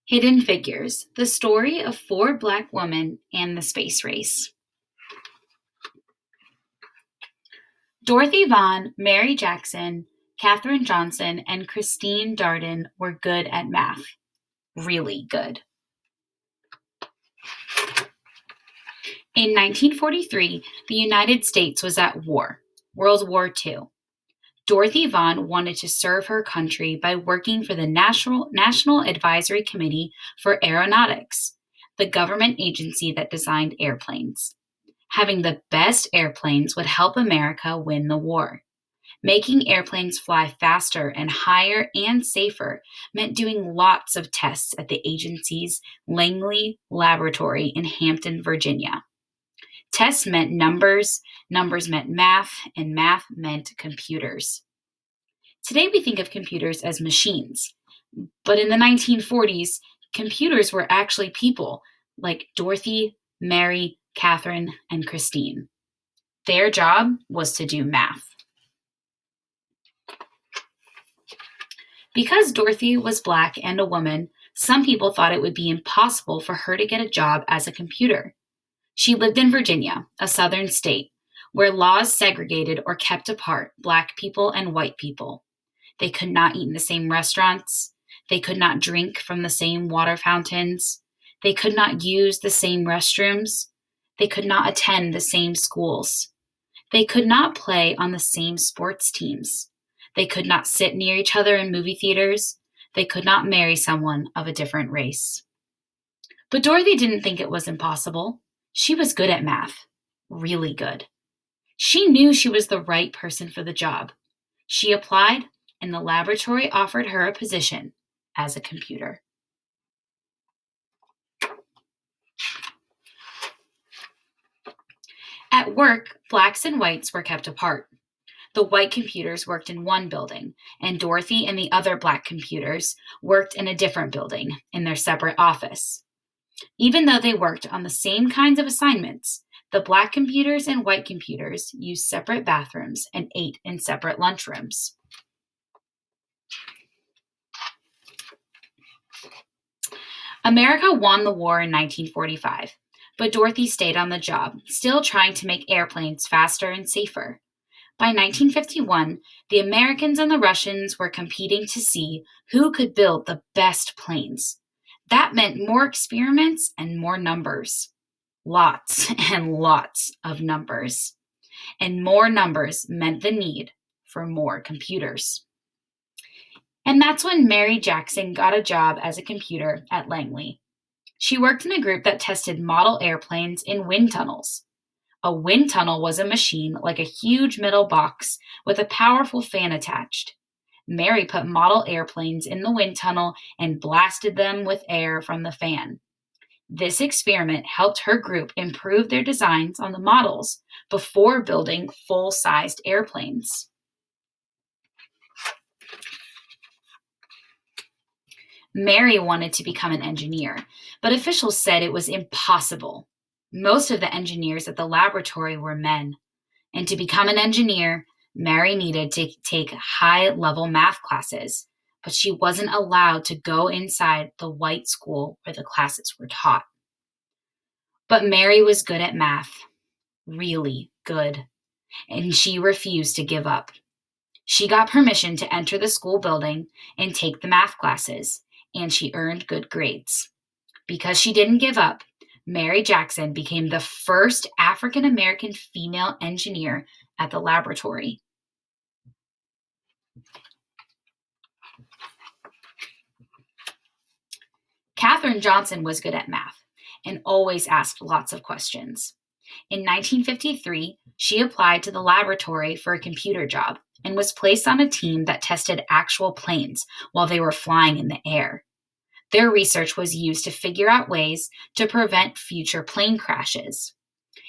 Hidden Figures: The Story of Four Black Women and the Space Race. Dorothy Vaughan, Mary Jackson, Katherine Johnson, and Christine Darden were good at math. Really good. In 1943, the United States was at war, World War II. Dorothy Vaughan wanted to serve her country by working for the National Advisory Committee for Aeronautics, the government agency that designed airplanes. Having the best airplanes would help America win the war. Making airplanes fly faster and higher and safer meant doing lots of tests at the agency's Langley Laboratory in Hampton, Virginia. Tests meant numbers meant math, and math meant computers. Today we think of computers as machines, but in the 1940s, computers were actually people like Dorothy, Mary, Katherine, and Christine. Their job was to do math. Because Dorothy was Black and a woman, some people thought it would be impossible for her to get a job as a computer. She lived in Virginia, a southern state, where laws segregated or kept apart Black people and white people. They could not eat in the same restaurants. They could not drink from the same water fountains. They could not use the same restrooms. They could not attend the same schools. They could not play on the same sports teams. They could not sit near each other in movie theaters. They could not marry someone of a different race. But Dorothy didn't think it was impossible. She was good at math, really good. She knew she was the right person for the job. She applied, and the laboratory offered her a position as a computer. At work, Blacks and whites were kept apart. The white computers worked in one building, and Dorothy and the other Black computers worked in a different building, in their separate office. Even though they worked on the same kinds of assignments, the Black computers and white computers used separate bathrooms and ate in separate lunchrooms. America won the war in 1945, but Dorothy stayed on the job, still trying to make airplanes faster and safer. By 1951, the Americans and the Russians were competing to see who could build the best planes. That meant more experiments and more numbers. Lots and lots of numbers. And more numbers meant the need for more computers. And that's when Mary Jackson got a job as a computer at Langley. She worked in a group that tested model airplanes in wind tunnels. A wind tunnel was a machine like a huge metal box with a powerful fan attached. Mary put model airplanes in the wind tunnel and blasted them with air from the fan. This experiment helped her group improve their designs on the models before building full-sized airplanes. Mary wanted to become an engineer, but officials said it was impossible. Most of the engineers at the laboratory were men, and to become an engineer, Mary needed to take high-level math classes, but she wasn't allowed to go inside the white school where the classes were taught. But Mary was good at math, really good, and she refused to give up. She got permission to enter the school building and take the math classes, and she earned good grades. Because she didn't give up, Mary Jackson became the first African American female engineer at the laboratory. Katherine Johnson was good at math and always asked lots of questions. In 1953, she applied to the laboratory for a computer job and was placed on a team that tested actual planes while they were flying in the air. Their research was used to figure out ways to prevent future plane crashes.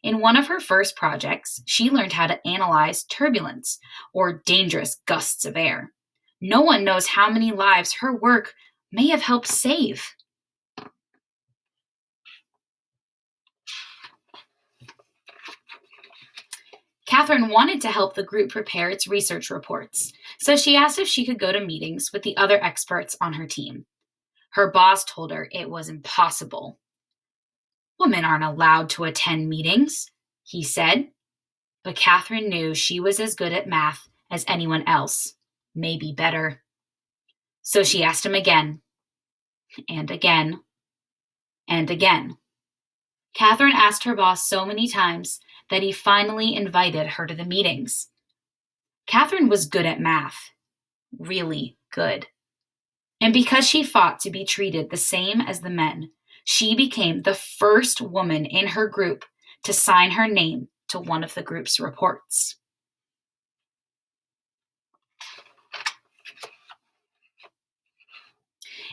In one of her first projects, she learned how to analyze turbulence, or dangerous gusts of air. No one knows how many lives her work may have helped save. Katherine wanted to help the group prepare its research reports, so she asked if she could go to meetings with the other experts on her team. Her boss told her it was impossible. "Women aren't allowed to attend meetings," he said. But Catherine knew she was as good at math as anyone else, maybe better. So she asked him again, and again, and again. Catherine asked her boss so many times that he finally invited her to the meetings. Catherine was good at math, really good. And because she fought to be treated the same as the men, she became the first woman in her group to sign her name to one of the group's reports.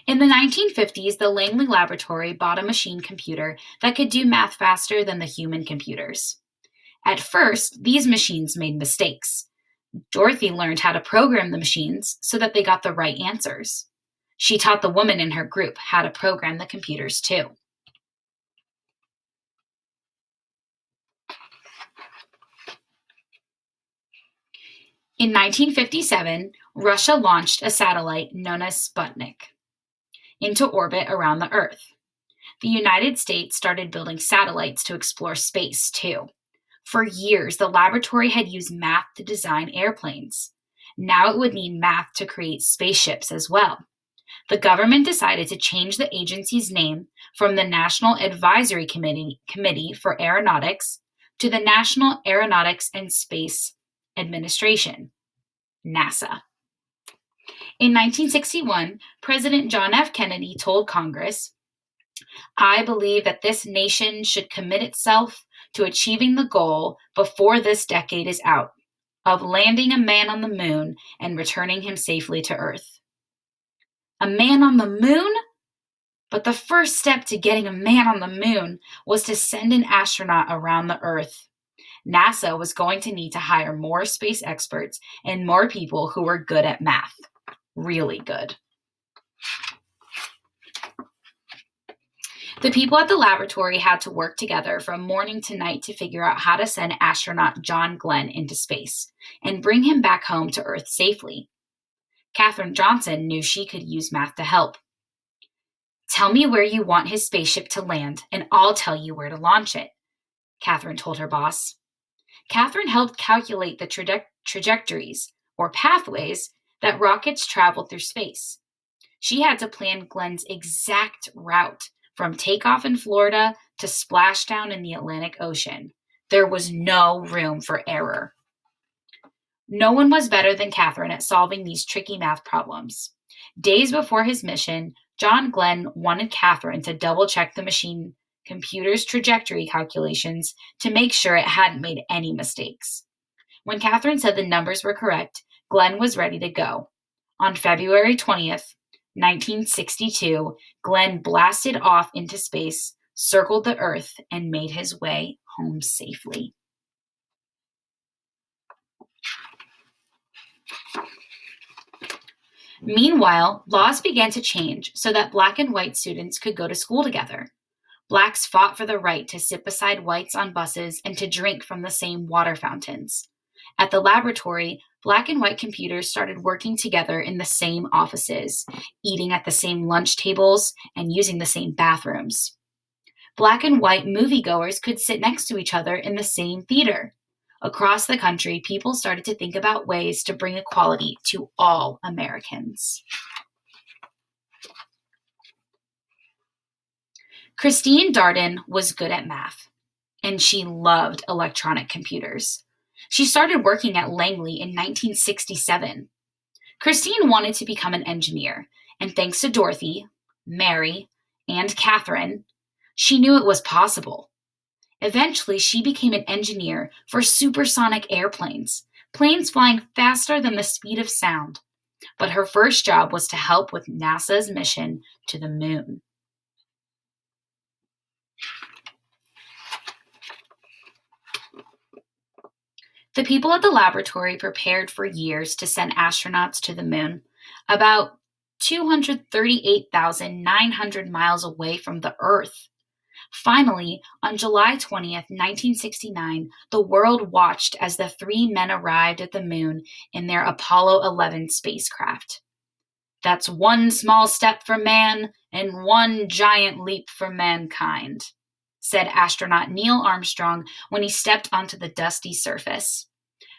In the 1950s, the Langley Laboratory bought a machine computer that could do math faster than the human computers. At first, these machines made mistakes. Dorothy learned how to program the machines so that they got the right answers. She taught the women in her group how to program the computers too. In 1957, Russia launched a satellite known as Sputnik into orbit around the Earth. The United States started building satellites to explore space too. For years, the laboratory had used math to design airplanes. Now it would need math to create spaceships as well. The government decided to change the agency's name from the National Advisory Committee for Aeronautics to the National Aeronautics and Space Administration, NASA. In 1961, President John F. Kennedy told Congress, "I believe that this nation should commit itself to achieving the goal before this decade is out of landing a man on the moon and returning him safely to Earth." A man on the moon? But the first step to getting a man on the moon was to send an astronaut around the Earth. NASA was going to need to hire more space experts and more people who were good at math. Really good. The people at the laboratory had to work together from morning to night to figure out how to send astronaut John Glenn into space and bring him back home to Earth safely. Katherine Johnson knew she could use math to help. "Tell me where you want his spaceship to land, and I'll tell you where to launch it," Catherine told her boss. Catherine helped calculate the trajectories, or pathways, that rockets travel through space. She had to plan Glenn's exact route from takeoff in Florida to splashdown in the Atlantic Ocean. There was no room for error. No one was better than Catherine at solving these tricky math problems. Days before his mission, John Glenn wanted Catherine to double-check the machine computer's trajectory calculations to make sure it hadn't made any mistakes. When Catherine said the numbers were correct, Glenn was ready to go. On February 20th, 1962, Glenn blasted off into space, circled the Earth, and made his way home safely. Meanwhile, laws began to change so that black and white students could go to school together. Blacks fought for the right to sit beside whites on buses and to drink from the same water fountains. At the laboratory, black and white computers started working together in the same offices, eating at the same lunch tables, and using the same bathrooms. Black and white moviegoers could sit next to each other in the same theater. Across the country, people started to think about ways to bring equality to all Americans. Christine Darden was good at math, and she loved electronic computers. She started working at Langley in 1967. Christine wanted to become an engineer, and thanks to Dorothy, Mary, and Catherine, she knew it was possible. Eventually, she became an engineer for supersonic airplanes, planes flying faster than the speed of sound. But her first job was to help with NASA's mission to the moon. The people at the laboratory prepared for years to send astronauts to the moon, about 238,900 miles away from the Earth. Finally, on July 20th, 1969, the world watched as the three men arrived at the moon in their Apollo 11 spacecraft. That's one small step for man and one giant leap for mankind, said astronaut Neil Armstrong when he stepped onto the dusty surface.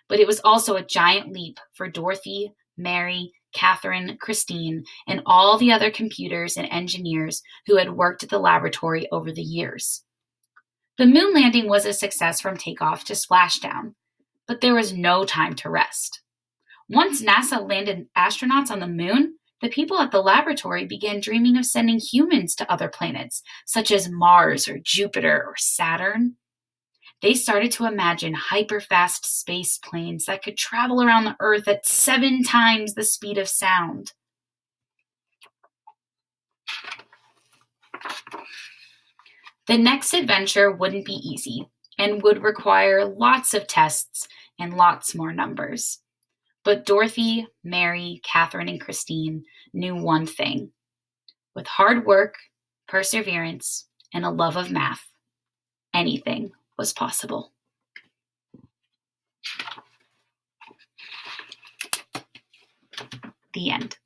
But it was also a giant leap for Dorothy, Mary, Catherine, Christine, and all the other computers and engineers who had worked at the laboratory over the years. The moon landing was a success from takeoff to splashdown, but there was no time to rest. Once NASA landed astronauts on the moon, the people at the laboratory began dreaming of sending humans to other planets, such as Mars or Jupiter or Saturn. They started to imagine hyperfast space planes that could travel around the Earth at 7 times the speed of sound. The next adventure wouldn't be easy and would require lots of tests and lots more numbers. But Dorothy, Mary, Catherine, and Christine knew one thing. With hard work, perseverance, and a love of math, anything was possible. The end.